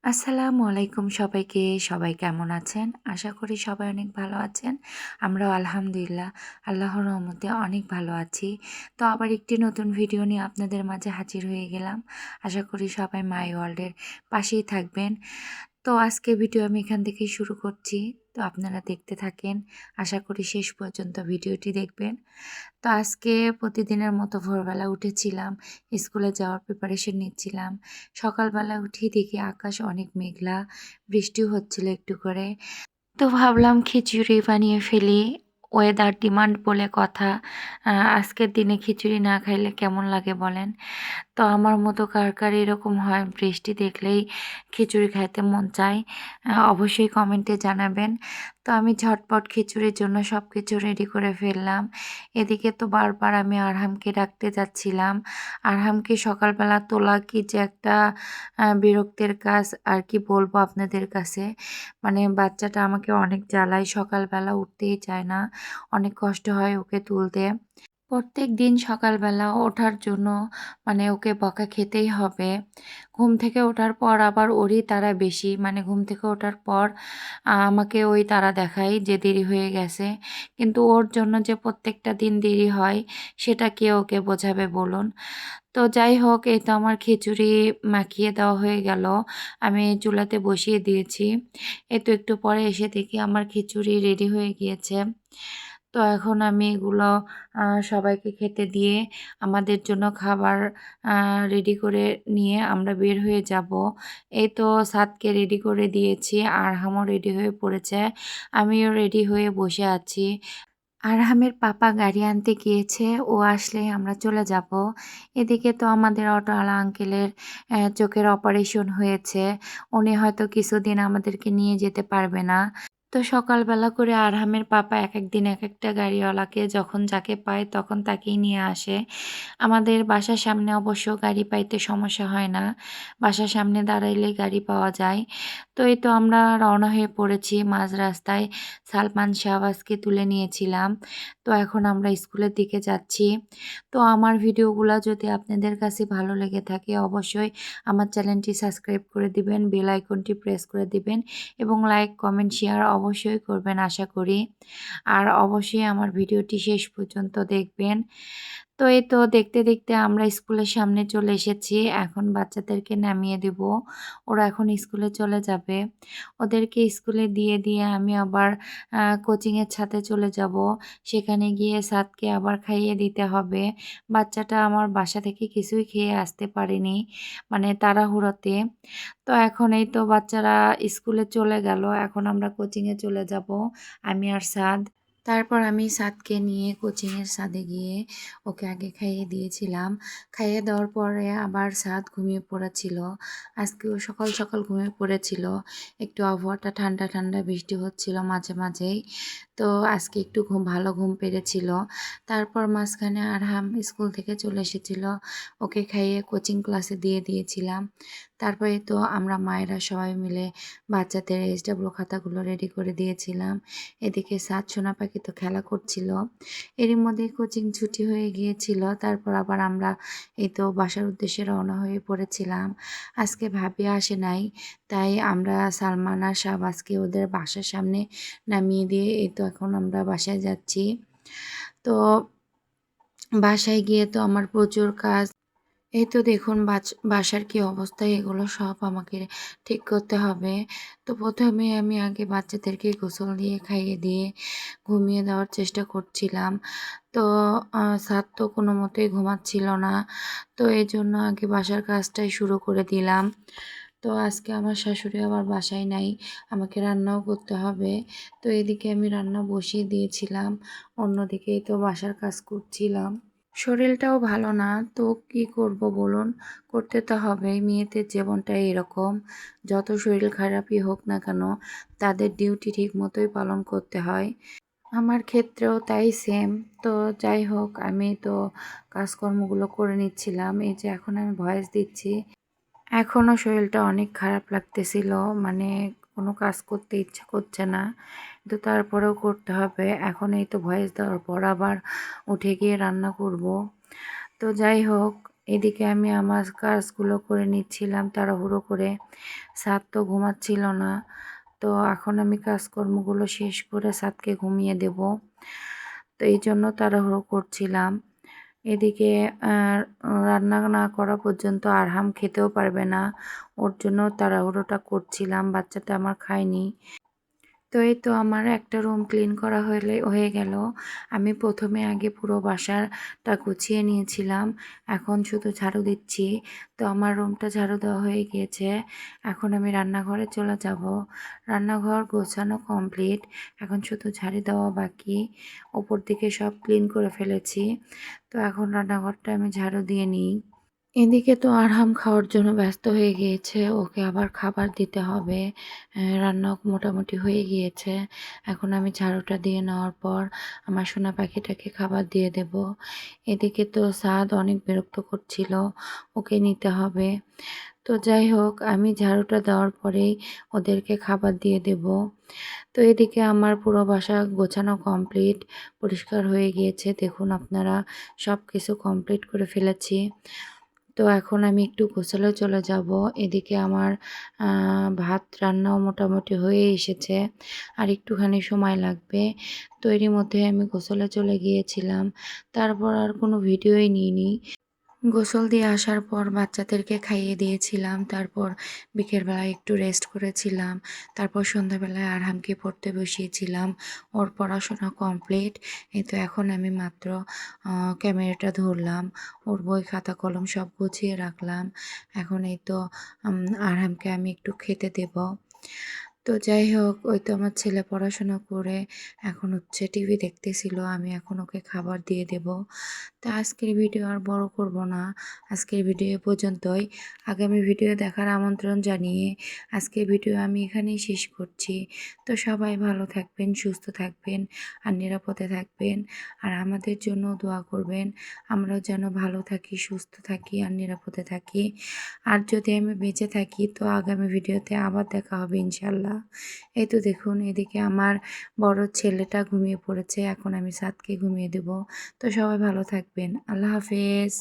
আসসালামু আলাইকুম সবাইকে। সবাই কেমন আছেন? আশা করি সবাই অনেক ভালো আছেন। আমরাও আলহামদুলিল্লাহ আল্লাহর রহমতে অনেক ভালো আছি। তো আবার একটি নতুন ভিডিও নিয়ে আপনাদের মাঝে হাজির হয়ে গেলাম। আশা করি সবাই মাই ওয়ার্ল্ডের পাশেই থাকবেন। তো আজকে ভিডিও আমি এখান থেকেই শুরু করছি। তো আপনারা দেখতে থাকেন। আশা করি শেষ পর্যন্ত ভিডিওটি দেখবেন। তো আজকে প্রতিদিনের মতো ভোরবেলা উঠেছিলাম, স্কুলে যাওয়ার প্রিপারেশন নিচ্ছিলাম। সকালবেলা উঠেই দেখি আকাশ অনেক মেঘলা, বৃষ্টিও হচ্ছিল একটু করে। তো ভাবলাম খিচুড়ি বানিয়ে ফেলি। ওয়েদার ডিমান্ড বলে কথা। আজকের দিনে খিচুড়ি না খাইলে কেমন লাগে বলেন? তো আমার মতো কার কার এরকম হয় বৃষ্টি দেখলেই খিচুড়ি খাইতে মন চায়? অবশ্যই কমেন্টে জানাবেন। তো আমি ঝটপট খিচুড়ির জন্য সব কিছু রেডি করে ফেললাম। এদিকে তো বারবার আমি আরহামকে ডাকতে যাচ্ছিলাম। আরহামকে সকালবেলা তোলা কি যে একটা বিরক্তের কাজ, আর কি বলবো আপনাদের কাছে। মানে বাচ্চাটা আমাকে অনেক জ্বালায়, সকালবেলা উঠতেই চায় না। অনেক কষ্ট হয় ওকে তুলতে। প্রত্যেকদিন সকালবেলা ওঠার জন্য মানে ওকে বকা খেতেই হবে। ঘুম থেকে ওঠার পর আবার ওরই তাড়া বেশি। মানে ঘুম থেকে ওঠার পর আমাকে ওই তাড়া দেখায় যে দেরি হয়ে গেছে। কিন্তু ওর জন্য যে প্রত্যেকটা দিন দেরি হয় সেটা কে ওকে বোঝাবে বলুন? তো যাই হোক, এই তো আমার খিচুড়ি মাখিয়ে দেওয়া হয়ে গেল। আমি চুলাতে বসিয়ে দিয়েছি। এই তো একটু পরে এসে দেখি আমার খিচুড়ি রেডি হয়ে গিয়েছে। তো এখন আমি এগুলো সবাইকে খেতে দিয়ে আমাদের জন্য খাবার রেডি করে নিয়ে আমরা বের হয়ে যাব। এই তো সাদকে রেডি করে দিয়েছি, আরহামও রেডি হয়ে পড়েছে। আমিও রেডি হয়ে বসে আছি। আরহামের পাপা গাড়ি আনতে গিয়েছে, ও আসলে আমরা চলে যাব। এদিকে তো আমাদের অটোওয়ালা আঙ্কেলের চোখের অপারেশন হয়েছে। উনি হয়তো কিছুদিন আমাদেরকে নিয়ে যেতে পারবে না। তো সকালবেলা করে আরহামের পাপা একেক দিন একেকটা গাড়িওয়ালাকে যখন যাকে পায় তখন তাকেই নিয়ে আসে। আমাদের বাসার সামনে অবশ্য গাড়ি পাইতে সমস্যা হয় না। বাসার সামনে দাঁড়াইলেই গাড়ি পাওয়া যায়। তো এই তো আমরা রওনা হয়ে পড়েছি মাঝ রাস্তায়। সালমান শাহবাজকে তুলে নিয়েছিলাম। তো এখন আমরা স্কুলের দিকে যাচ্ছি। তো আমার ভিডিওগুলা যদি আপনাদের কাছে ভালো লেগে থাকে অবশ্যই আমার চ্যানেলটি সাবস্ক্রাইব করে দিবেন, বেল আইকনটি প্রেস করে দিবেন এবং লাইক, কমেন্ট, শেয়ার অবশ্যই করবেন আশা করি। আর অবশ্যই আমার ভিডিওটি শেষ পর্যন্ত দেখবেন। তো এই তো দেখতে, দেখতে আমরা স্কুলের সামনে চলে এসেছি। এখন বাচ্চাদেরকে নামিয়ে দিব। ওরা এখন স্কুলে চলে যাবে। ওদেরকে স্কুলে দিয়ে আমি আবার কোচিংয়ের ছাদে চলে যাব। সেখানে গিয়ে সাদকে আবার খাইয়ে দিতে হবে। বাচ্চাটা আমার বাসা থেকে কিছুই খেয়ে আসতে পারেনি, মানে তাড়াহুড়োতে। তো এখন এই তো বাচ্চারা স্কুলে চলে গেল। এখন আমরা কোচিংয়ে চলে যাব, আমি আর সাদ। তারপর আমি সাদকে নিয়ে কোচিংয়ের ছাদে গিয়ে ওকে আগে খাইয়ে দিয়েছিলাম। খাইয়ে দেওয়ার পরে আবার সাদ ঘুমিয়ে পড়েছিল। আজকেও সকাল সকাল ঘুমিয়ে পড়েছিল। একটু আবহাওয়াটা ঠান্ডা ঠান্ডা, বৃষ্টি হচ্ছিল মাঝে মাঝেই। তো আজকে একটু ভালো ঘুম পেরেছিল। তারপর মাঝখানে আরহাম স্কুল থেকে চলে এসেছিল। ওকে খাইয়ে কোচিং ক্লাসে দিয়ে দিয়েছিলাম। তারপরে তো আমরা মায়েরা সবাই মিলে বাচ্চাদের SW খাতাগুলো রেডি করে দিয়েছিলাম। এদিকে সাত সোনা পাখি তো খেলা করছিল। এরই মধ্যে কোচিং ছুটি হয়ে গিয়েছিল। তারপর আবার আমরা এই তো বাসার উদ্দেশ্যে রওনা হয়ে পড়েছিলাম। আজকে ভাবি আসে নাই, তাই আমরা সালমান আর শাহবাজকে ওদের বাসার সামনে নামিয়ে দিয়ে এই তো এখন আমরা বাসায় যাচ্ছি। তো বাসায় গিয়ে তো আমার প্রচুর কাজ। এই তো দেখুন বাসার কি অবস্থা, এগুলো সব আমাকে ঠিক করতে হবে। তো প্রথমে আমি আগে বাচ্চাদেরকে গোসল দিয়ে খাইয়ে দিয়ে ঘুমিয়ে দেওয়ার চেষ্টা করছিলাম। তো সাদ তো কোনো মতেই ঘুমাচ্ছিল না। তো এই জন্য আগে বাসার কাজটাই শুরু করে দিলাম। তো আজকে আমার শাশুড়ি আবার বাসায় নাই, আমাকে রান্নাও করতে হবে। তো এদিকে আমি রান্না বসিয়ে দিয়েছিলাম, অন্যদিকে তো বাসার কাজ করছিলাম। শরীরটাও ভালো না, তো কি করব বলুন? করতে তো হবেই, মেয়েদের জীবনটা এরকম। যত শরীর খারাপই হোক না কেন তাদের ডিউটি ঠিক মতোই পালন করতে হয়। আমার ক্ষেত্রেও তাই সেম। তো যাই হোক, আমি তো কাজকর্মগুলো করে নিচ্ছিলাম। এই যে এখন আমি ভয়েস দিচ্ছি, এখনও শরীরটা অনেক খারাপ লাগতেছিল, মানে কোনো কাজ করতে ইচ্ছা করছে না, কিন্তু তারপরেও করতে হবে। এখন এই তো ভয়েস দেওয়ার পর আবার উঠে গিয়ে রান্না করব। তো যাই হোক, এদিকে আমি আমার কাজগুলো করে নিচ্ছিলাম তাড়াহুড়ো করে। সাদ তো ঘুমাচ্ছিল না। তো এখন আমি কাজকর্মগুলো শেষ করে সাদকে ঘুমিয়ে দেব। তো এইজন্য তাড়াহুড়ো করছিলাম। এদিকে আ রান্না না করা পর্যন্ত আরহাম খেতেও পারবে না। ওর জন্য তাড়াহুড়োটা করছিলাম। বাচ্চাটা আমার খায়নি। তো এই তো আমার একটা রুম ক্লিন করা হয়ে গেল। আমি প্রথমে আগে পুরো বাসাটা গুছিয়ে নিয়েছিলাম। এখন শুধু ঝাড়ু দিচ্ছি। তো আমার রুমটা ঝাড়ু দেওয়া হয়ে গিয়েছে। এখন আমি রান্নাঘরে চলে যাব। রান্নাঘর গোছানো কমপ্লিট। এখন শুধু ঝাড়ু দেওয়া বাকি। উপর দিকে সব ক্লিন করে ফেলেছি। তো এখন রান্নাঘরটা আমি ঝাড়ু দিয়ে নিই। এদিকে তো আরহাম খাওয়ার জন্য ব্যস্ত হয়ে গিয়েছে। ওকে আবার খাবার দিতে হবে। রান্নাও মোটামুটি হয়ে গিয়েছে। এখন আমি ঝাড়ুটা দিয়ে নেওয়ার পর আমার সোনা পাখিটাকে খাবার দিয়ে দেব। এদিকে তো সাদ অনেক বিরক্ত করছিল। ওকে নিতে হবে। তো যাই হোক আমি ঝাড়ুটা দেওয়ার পরেই ওদেরকে খাবার দিয়ে দেব। তো এদিকে আমার পুরো বাসা গোছানো কমপ্লিট। পরিষ্কার হয়ে গিয়েছে। দেখুন আপনারা সব কিছু কমপ্লিট করে ফেলেছি। তো এখন আমি একটু গোসলে চলে যাব। এদিকে আমার ভাত রান্নাও মোটামুটি হয়ে এসেছে। আর একটুখানি সময় লাগবে। তো এরই মধ্যে আমি গোসলে চলে গিয়েছিলাম। তারপর আর কোনো ভিডিওই নিইনি। গোসল দিয়ে আসার পর বাচ্চাদেরকে খাইয়ে দিয়েছিলাম। তারপর বিকেলবেলায় একটু রেস্ট করেছিলাম। তারপর সন্ধ্যাবেলায় আরহামকে পড়তে বসিয়েছিলাম। ওর পড়াশোনা কমপ্লিট। এই তো এখন আমি মাত্র ক্যামেরাটা ধরলাম। ওর বই খাতা কলম সব গুছিয়ে রাখলাম। এখন এই তো আরহামকে আমি একটু খেতে দেব। তো যাই হোক ওই তো আমার ছেলে পড়াশোনা করে এখন হচ্ছে টিভি দেখতেছিল। আমি এখন ওকে খাবার দিয়ে দেব। তো আজকের ভিডিও আর বড় করব না। আজকের ভিডিও এ পর্যন্তই। আগামী ভিডিও দেখার আমন্ত্রণ জানিয়ে আজকের ভিডিও আমি এখানেই শেষ করছি। তো সবাই ভালো থাকবেন, সুস্থ থাকবেন আর নিরাপদে থাকবেন। আর আমাদের জন্য দোয়া করবেন। আমরাও যেন ভালো থাকি, সুস্থ থাকি আর নিরাপদে থাকি। আর যদি আমি বেঁচে থাকি তো আগামী ভিডিওতে আবার দেখা হবে ইনশাল্লাহ। এই তো দেখুন এদিকে আমার বড় ছেলেটা ঘুমিয়ে পড়েছে। এখন আমি সাদকে ঘুমিয়ে দেব। তো সবাই ভালো থাকবেন। আল্লাহ হাফেজ।